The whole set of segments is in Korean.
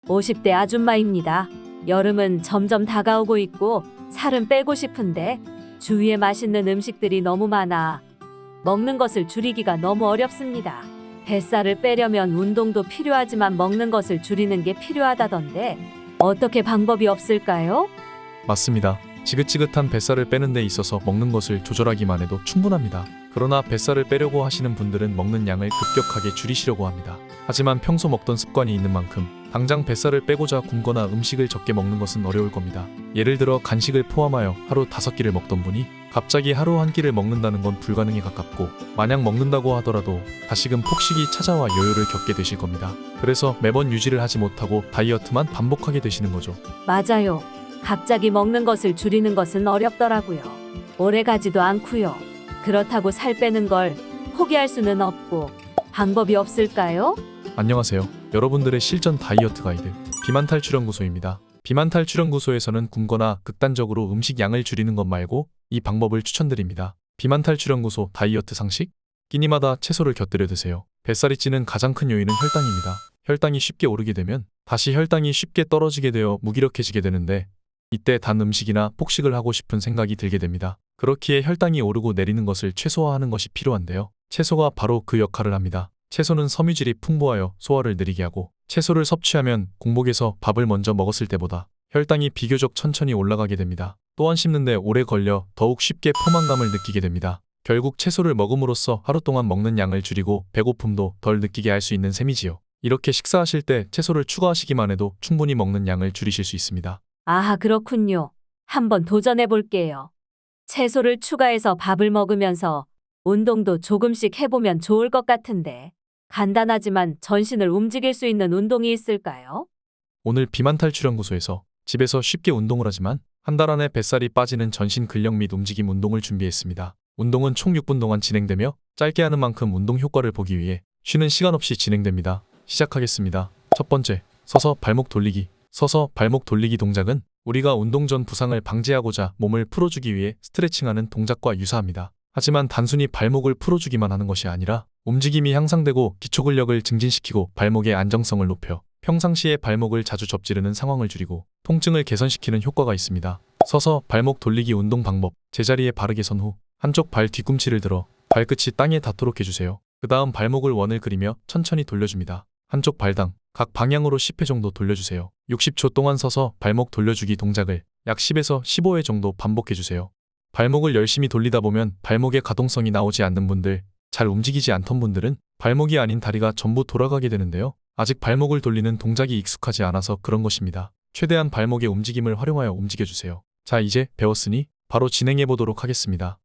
50대 아줌마입니다. 여름은 점점 다가오고 있고 살은 빼고 싶은데 주위에 맛있는 음식들이 너무 많아 먹는 것을 줄이기가 너무 어렵습니다. 뱃살을 빼려면 운동도 필요하지만 먹는 것을 줄이는 게 필요하다던데 어떻게 방법이 없을까요? 맞습니다. 지긋지긋한 뱃살을 빼는 데 있어서 먹는 것을 조절하기만 해도 충분합니다. 그러나 뱃살을 빼려고 하시는 분들은 먹는 양을 급격하게 줄이시려고 합니다. 하지만 평소 먹던 습관이 있는 만큼 당장 뱃살을 빼고자 굶거나 음식을 적게 먹는 것은 어려울 겁니다. 예를 들어 간식을 포함하여 하루 5끼를 먹던 분이 갑자기 하루 1끼를 먹는다는 건 불가능에 가깝고, 만약 먹는다고 하더라도 다시금 폭식이 찾아와 여유를 겪게 되실 겁니다. 그래서 매번 유지를 하지 못하고 다이어트만 반복하게 되시는 거죠. 맞아요. 갑자기 먹는 것을 줄이는 것은 어렵더라고요. 오래 가지도 않고요. 그렇다고 살 빼는 걸 포기할 수는 없고 방법이 없을까요? 안녕하세요. 여러분들의 실전 다이어트 가이드 비만탈출연구소입니다. 비만탈출연구소에서는 굶거나 극단적으로 음식 양을 줄이는 것 말고 이 방법을 추천드립니다. 비만탈출연구소 다이어트 상식? 끼니마다 채소를 곁들여 드세요. 뱃살이 찌는 가장 큰 요인은 혈당입니다. 혈당이 쉽게 오르게 되면 다시 혈당이 쉽게 떨어지게 되어 무기력해지게 되는데, 이때 단 음식이나 폭식을 하고 싶은 생각이 들게 됩니다. 그렇기에 혈당이 오르고 내리는 것을 최소화하는 것이 필요한데요. 채소가 바로 그 역할을 합니다. 채소는 섬유질이 풍부하여 소화를 느리게 하고, 채소를 섭취하면 공복에서 밥을 먼저 먹었을 때보다 혈당이 비교적 천천히 올라가게 됩니다. 또한 씹는데 오래 걸려 더욱 쉽게 포만감을 느끼게 됩니다. 결국 채소를 먹음으로써 하루 동안 먹는 양을 줄이고 배고픔도 덜 느끼게 할 수 있는 셈이지요. 이렇게 식사하실 때 채소를 추가하시기만 해도 충분히 먹는 양을 줄이실 수 있습니다. 아하, 그렇군요. 한번 도전해 볼게요. 채소를 추가해서 밥을 먹으면서 운동도 조금씩 해보면 좋을 것 같은데 간단하지만 전신을 움직일 수 있는 운동이 있을까요? 오늘 비만탈출연구소에서 집에서 쉽게 운동을 하지만 한 달 안에 뱃살이 빠지는 전신 근력 및 움직임 운동을 준비했습니다. 운동은 총 6분 동안 진행되며 짧게 하는 만큼 운동 효과를 보기 위해 쉬는 시간 없이 진행됩니다. 시작하겠습니다. 첫 번째, 서서 발목 돌리기. 서서 발목 돌리기 동작은 우리가 운동 전 부상을 방지하고자 몸을 풀어주기 위해 스트레칭하는 동작과 유사합니다. 하지만 단순히 발목을 풀어주기만 하는 것이 아니라 움직임이 향상되고 기초근력을 증진시키고 발목의 안정성을 높여 평상시에 발목을 자주 접지르는 상황을 줄이고 통증을 개선시키는 효과가 있습니다. 서서 발목 돌리기 운동 방법. 제자리에 바르게 선 후 한쪽 발 뒤꿈치를 들어 발끝이 땅에 닿도록 해주세요. 그 다음 발목을 원을 그리며 천천히 돌려줍니다. 한쪽 발당 각 방향으로 10회 정도 돌려주세요. 60초 동안 서서 발목 돌려주기 동작을 약 10에서 15회 정도 반복해주세요. 발목을 열심히 돌리다 보면 발목의 가동성이 나오지 않는 분들, 잘 움직이지 않던 분들은 발목이 아닌 다리가 전부 돌아가게 되는데요. 아직 발목을 돌리는 동작이 익숙하지 않아서 그런 것입니다. 최대한 발목의 움직임을 활용하여 움직여주세요. 자, 이제 배웠으니 바로 진행해 보도록 하겠습니다.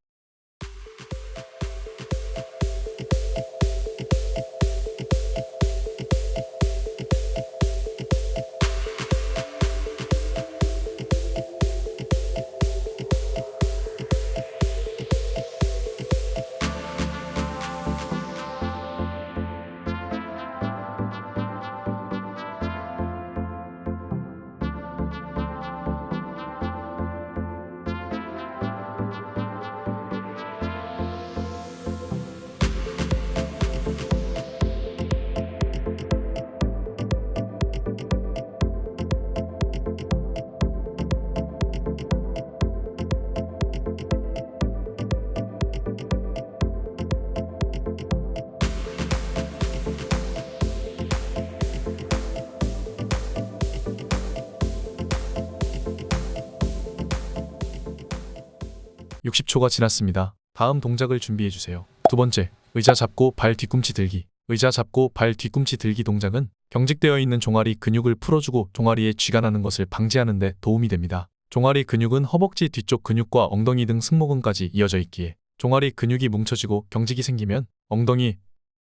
(60초가) 지났습니다. 다음 동작을 준비해주세요. 두 번째, 의자 잡고 발 뒤꿈치 들기. 의자 잡고 발 뒤꿈치 들기 동작은 경직되어 있는 종아리 근육을 풀어주고 종아리에 쥐가 나는 것을 방지하는 데 도움이 됩니다. 종아리 근육은 허벅지 뒤쪽 근육과 엉덩이 등 승모근까지 이어져 있기에 종아리 근육이 뭉쳐지고 경직이 생기면 엉덩이,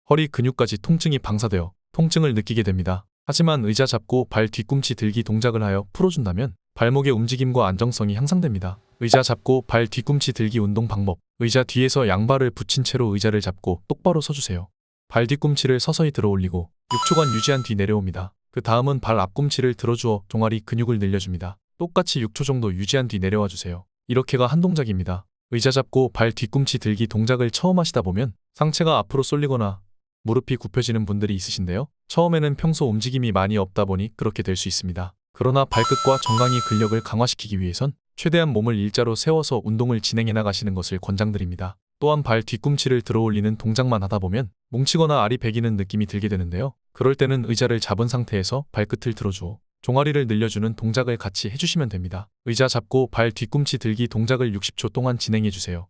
허리 근육까지 통증이 방사되어 통증을 느끼게 됩니다. 하지만 의자 잡고 발 뒤꿈치 들기 동작을 하여 풀어준다면 발목의 움직임과 안정성이 향상됩니다. 의자 잡고 발 뒤꿈치 들기 운동 방법. 의자 뒤에서 양발을 붙인 채로 의자를 잡고 똑바로 서주세요. 발 뒤꿈치를 서서히 들어 올리고 6초간 유지한 뒤 내려옵니다. 그 다음은 발 앞꿈치를 들어주어 종아리 근육을 늘려줍니다. 똑같이 6초 정도 유지한 뒤 내려와 주세요. 이렇게가 한 동작입니다. 의자 잡고 발 뒤꿈치 들기 동작을 처음 하시다 보면 상체가 앞으로 쏠리거나 무릎이 굽혀지는 분들이 있으신데요. 처음에는 평소 움직임이 많이 없다 보니 그렇게 될 수 있습니다. 그러나 발끝과 정강이 근력을 강화시키기 위해선 최대한 몸을 일자로 세워서 운동을 진행해 나가시는 것을 권장드립니다. 또한 발 뒤꿈치를 들어 올리는 동작만 하다 보면 뭉치거나 알이 배기는 느낌이 들게 되는데요. 그럴 때는 의자를 잡은 상태에서 발끝을 들어주어 종아리를 늘려주는 동작을 같이 해주시면 됩니다. 의자 잡고 발 뒤꿈치 들기 동작을 60초 동안 진행해주세요.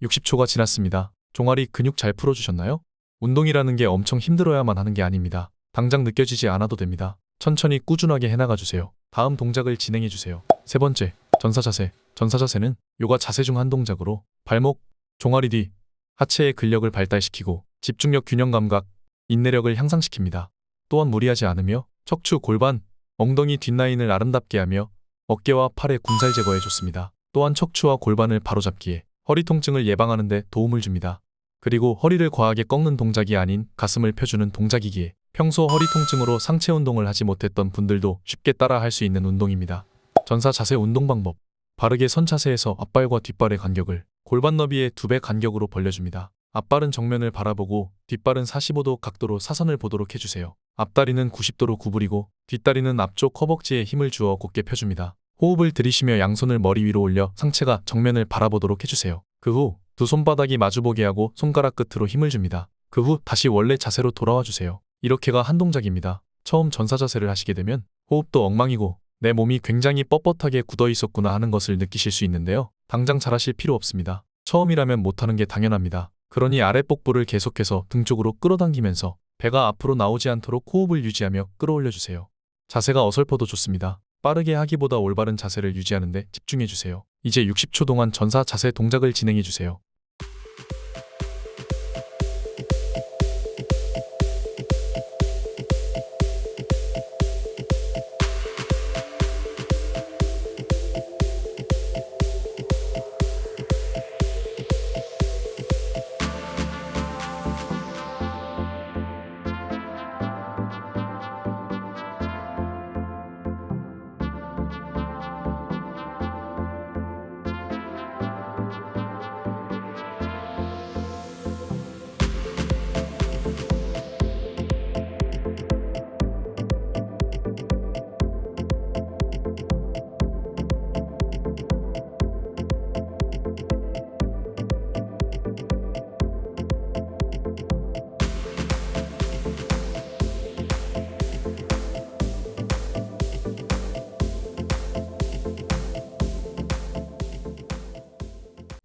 (60초가) 지났습니다. 종아리 근육 잘 풀어주셨나요? 운동이라는 게 엄청 힘들어야만 하는 게 아닙니다. 당장 느껴지지 않아도 됩니다. 천천히 꾸준하게 해나가주세요. 다음 동작을 진행해주세요. 세 번째, 전사자세. 전사자세는 요가 자세 중 한 동작으로 발목, 종아리 뒤, 하체의 근력을 발달시키고 집중력, 균형 감각, 인내력을 향상시킵니다. 또한 무리하지 않으며 척추, 골반, 엉덩이 뒷라인을 아름답게 하며 어깨와 팔의 군살 제거에 좋습니다. 또한 척추와 골반을 바로잡기에 허리 통증을 예방하는 데 도움을 줍니다. 그리고 허리를 과하게 꺾는 동작이 아닌 가슴을 펴주는 동작이기에 평소 허리 통증으로 상체 운동을 하지 못했던 분들도 쉽게 따라 할 수 있는 운동입니다. 전사 자세 운동 방법. 바르게 선 자세에서 앞발과 뒷발의 간격을 골반 너비의 2배 간격으로 벌려줍니다. 앞발은 정면을 바라보고 뒷발은 45도 각도로 사선을 보도록 해주세요. 앞다리는 90도로 구부리고 뒷다리는 앞쪽 허벅지에 힘을 주어 곧게 펴줍니다. 호흡을 들이쉬며 양손을 머리 위로 올려 상체가 정면을 바라보도록 해주세요. 그 후 두 손바닥이 마주보게 하고 손가락 끝으로 힘을 줍니다. 그 후 다시 원래 자세로 돌아와 주세요. 이렇게가 한 동작입니다. 처음 전사 자세를 하시게 되면 호흡도 엉망이고 내 몸이 굉장히 뻣뻣하게 굳어 있었구나 하는 것을 느끼실 수 있는데요. 당장 잘하실 필요 없습니다. 처음이라면 못하는 게 당연합니다. 그러니 아랫복부를 계속해서 등 쪽으로 끌어당기면서 배가 앞으로 나오지 않도록 호흡을 유지하며 끌어올려주세요. 자세가 어설퍼도 좋습니다. 빠르게 하기보다 올바른 자세를 유지하는 데 집중해주세요. 이제 60초 동안 전사 자세 동작을 진행해주세요.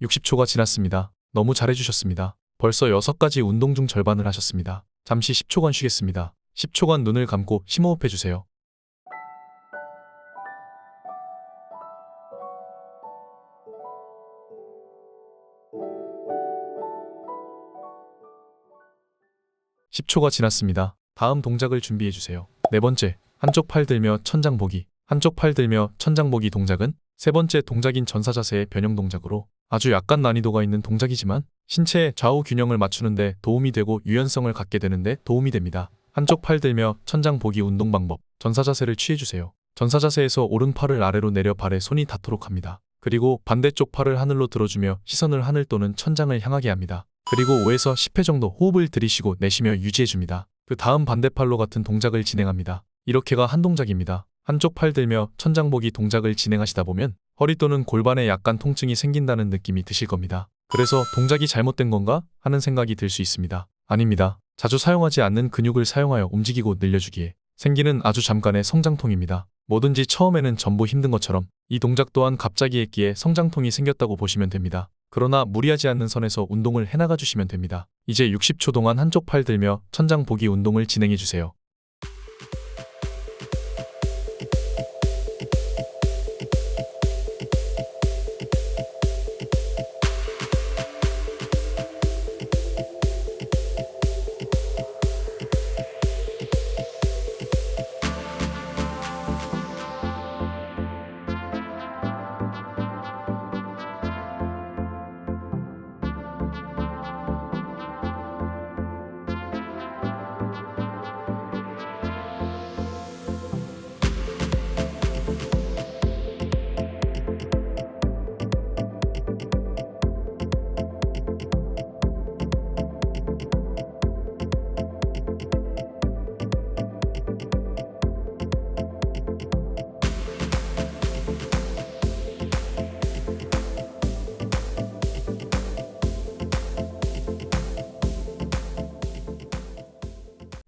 (60초가) 지났습니다. 너무 잘해주셨습니다. 벌써 6가지 운동 중 절반을 하셨습니다. 잠시 10초간 쉬겠습니다. 10초간 눈을 감고 심호흡해주세요. (10초가) 지났습니다. 다음 동작을 준비해주세요. 네 번째, 한쪽 팔 들며 천장 보기. 한쪽 팔 들며 천장 보기 동작은 세 번째 동작인 전사 자세의 변형 동작으로 아주 약간 난이도가 있는 동작이지만 신체의 좌우 균형을 맞추는데 도움이 되고 유연성을 갖게 되는데 도움이 됩니다. 한쪽 팔 들며 천장 보기 운동 방법. 전사 자세를 취해주세요. 전사 자세에서 오른팔을 아래로 내려 발에 손이 닿도록 합니다. 그리고 반대쪽 팔을 하늘로 들어주며 시선을 하늘 또는 천장을 향하게 합니다. 그리고 5에서 10회 정도 호흡을 들이쉬고 내쉬며 유지해줍니다. 그 다음 반대팔로 같은 동작을 진행합니다. 이렇게가 한 동작입니다. 한쪽 팔 들며 천장 보기 동작을 진행하시다 보면 허리 또는 골반에 약간 통증이 생긴다는 느낌이 드실 겁니다. 그래서 동작이 잘못된 건가 하는 생각이 들 수 있습니다. 아닙니다. 자주 사용하지 않는 근육을 사용하여 움직이고 늘려주기에 생기는 아주 잠깐의 성장통입니다. 뭐든지 처음에는 전부 힘든 것처럼 이 동작 또한 갑자기 했기에 성장통이 생겼다고 보시면 됩니다. 그러나 무리하지 않는 선에서 운동을 해나가 주시면 됩니다. 이제 60초 동안 한쪽 팔 들며 천장 보기 운동을 진행해 주세요.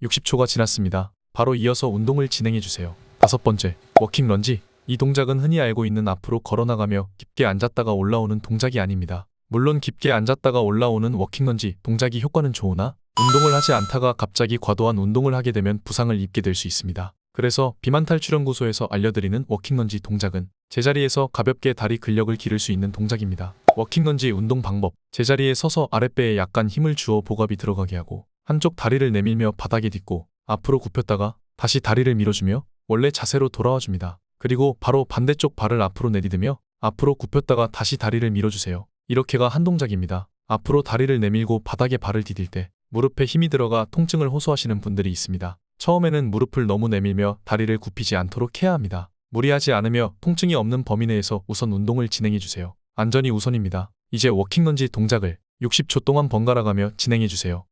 (60초가) 지났습니다. 바로 이어서 운동을 진행해 주세요. 5번째, 워킹 런지. 이 동작은 흔히 알고 있는 앞으로 걸어나가며 깊게 앉았다가 올라오는 동작이 아닙니다. 물론 깊게 앉았다가 올라오는 워킹 런지 동작이 효과는 좋으나 운동을 하지 않다가 갑자기 과도한 운동을 하게 되면 부상을 입게 될 수 있습니다. 그래서 비만탈출연구소에서 알려드리는 워킹 런지 동작은 제자리에서 가볍게 다리 근력을 기를 수 있는 동작입니다. 워킹 런지 운동 방법. 제자리에 서서 아랫배에 약간 힘을 주어 복압이 들어가게 하고 한쪽 다리를 내밀며 바닥에 딛고 앞으로 굽혔다가 다시 다리를 밀어주며 원래 자세로 돌아와 줍니다. 그리고 바로 반대쪽 발을 앞으로 내딛으며 앞으로 굽혔다가 다시 다리를 밀어주세요. 이렇게가 한 동작입니다. 앞으로 다리를 내밀고 바닥에 발을 디딜 때 무릎에 힘이 들어가 통증을 호소하시는 분들이 있습니다. 처음에는 무릎을 너무 내밀며 다리를 굽히지 않도록 해야 합니다. 무리하지 않으며 통증이 없는 범위 내에서 우선 운동을 진행해주세요. 안전이 우선입니다. 이제 워킹 런지 동작을 60초 동안 번갈아가며 진행해주세요.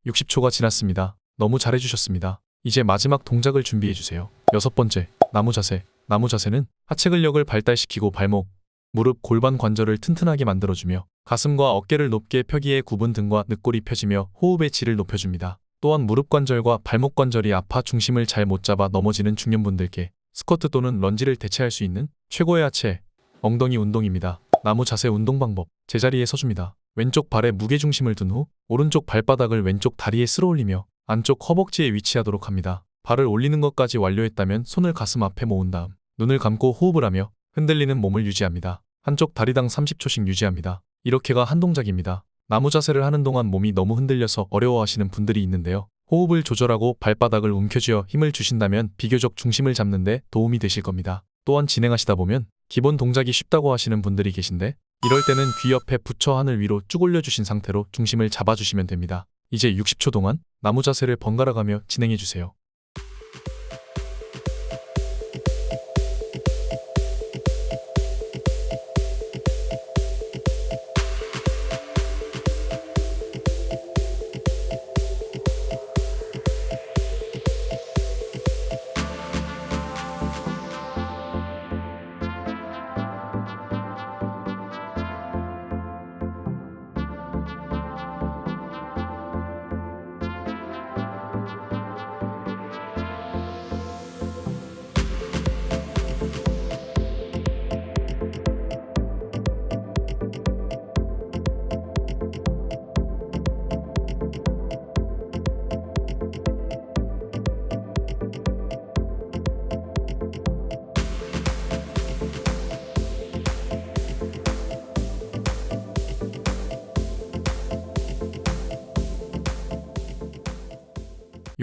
(60초가) 지났습니다. 너무 잘해주셨습니다. 이제 마지막 동작을 준비해주세요. 6번째, 나무 자세. 나무 자세는 하체 근력을 발달시키고 발목, 무릎, 골반 관절을 튼튼하게 만들어주며 가슴과 어깨를 높게 펴기에 구분 등과 늑골이 펴지며 호흡의 질을 높여줍니다. 또한 무릎 관절과 발목 관절이 아파 중심을 잘 못 잡아 넘어지는 중년분들께 스쿼트 또는 런지를 대체할 수 있는 최고의 하체, 엉덩이 운동입니다. 나무 자세 운동 방법. 제자리에 서줍니다. 왼쪽 발에 무게중심을 둔 후 오른쪽 발바닥을 왼쪽 다리에 쓸어 올리며 안쪽 허벅지에 위치하도록 합니다. 발을 올리는 것까지 완료했다면 손을 가슴 앞에 모은 다음 눈을 감고 호흡을 하며 흔들리는 몸을 유지합니다. 한쪽 다리당 30초씩 유지합니다. 이렇게가 한 동작입니다. 나무 자세를 하는 동안 몸이 너무 흔들려서 어려워하시는 분들이 있는데요. 호흡을 조절하고 발바닥을 움켜쥐어 힘을 주신다면 비교적 중심을 잡는 데 도움이 되실 겁니다. 또한 진행하시다 보면 기본 동작이 쉽다고 하시는 분들이 계신데 이럴 때는 귀 옆에 붙여 하늘 위로 쭉 올려주신 상태로 중심을 잡아주시면 됩니다. 이제 60초 동안 나무 자세를 번갈아가며 진행해주세요.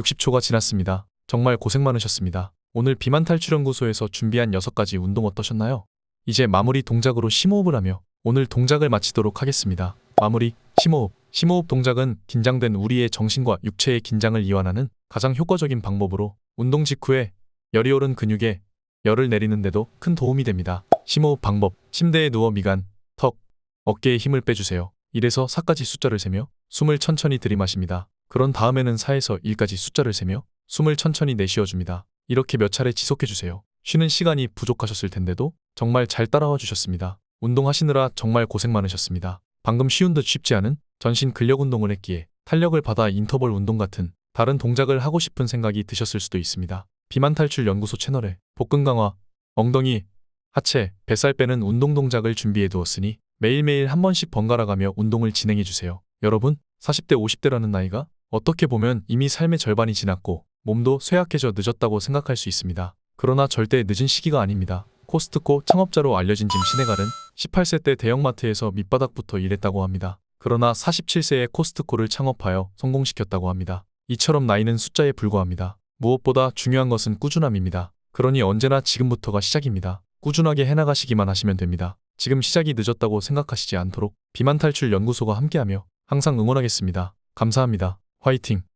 60초가 지났습니다. 정말 고생 많으셨습니다. 오늘 비만 탈출 연구소에서 준비한 6가지 운동 어떠셨나요? 이제 마무리 동작으로 심호흡을 하며 오늘 동작을 마치도록 하겠습니다. 마무리, 심호흡. 심호흡 동작은 긴장된 우리의 정신과 육체의 긴장을 이완하는 가장 효과적인 방법으로 운동 직후에 열이 오른 근육에 열을 내리는데도 큰 도움이 됩니다. 심호흡 방법. 침대에 누워 미간, 턱, 어깨에 힘을 빼주세요. 1에서 4까지 숫자를 세며 숨을 천천히 들이마십니다. 그런 다음에는 4에서 1까지 숫자를 세며 숨을 천천히 내쉬어줍니다. 이렇게 몇 차례 지속해주세요. 쉬는 시간이 부족하셨을 텐데도 정말 잘 따라와 주셨습니다. 운동하시느라 정말 고생 많으셨습니다. 방금 쉬운 듯 쉽지 않은 전신 근력 운동을 했기에 탄력을 받아 인터벌 운동 같은 다른 동작을 하고 싶은 생각이 드셨을 수도 있습니다. 비만 탈출 연구소 채널에 복근 강화, 엉덩이, 하체, 뱃살 빼는 운동 동작을 준비해 두었으니 매일매일 한 번씩 번갈아 가며 운동을 진행해 주세요. 여러분, 40대 50대라는 나이가 어떻게 보면 이미 삶의 절반이 지났고 몸도 쇠약해져 늦었다고 생각할 수 있습니다. 그러나 절대 늦은 시기가 아닙니다. 코스트코 창업자로 알려진 짐 시네갈은 18세 때 대형마트에서 밑바닥부터 일했다고 합니다. 그러나 47세에 코스트코를 창업하여 성공시켰다고 합니다. 이처럼 나이는 숫자에 불과합니다. 무엇보다 중요한 것은 꾸준함입니다. 그러니 언제나 지금부터가 시작입니다. 꾸준하게 해나가시기만 하시면 됩니다. 지금 시작이 늦었다고 생각하시지 않도록 비만 탈출 연구소가 함께하며 항상 응원하겠습니다. 감사합니다. 화이팅!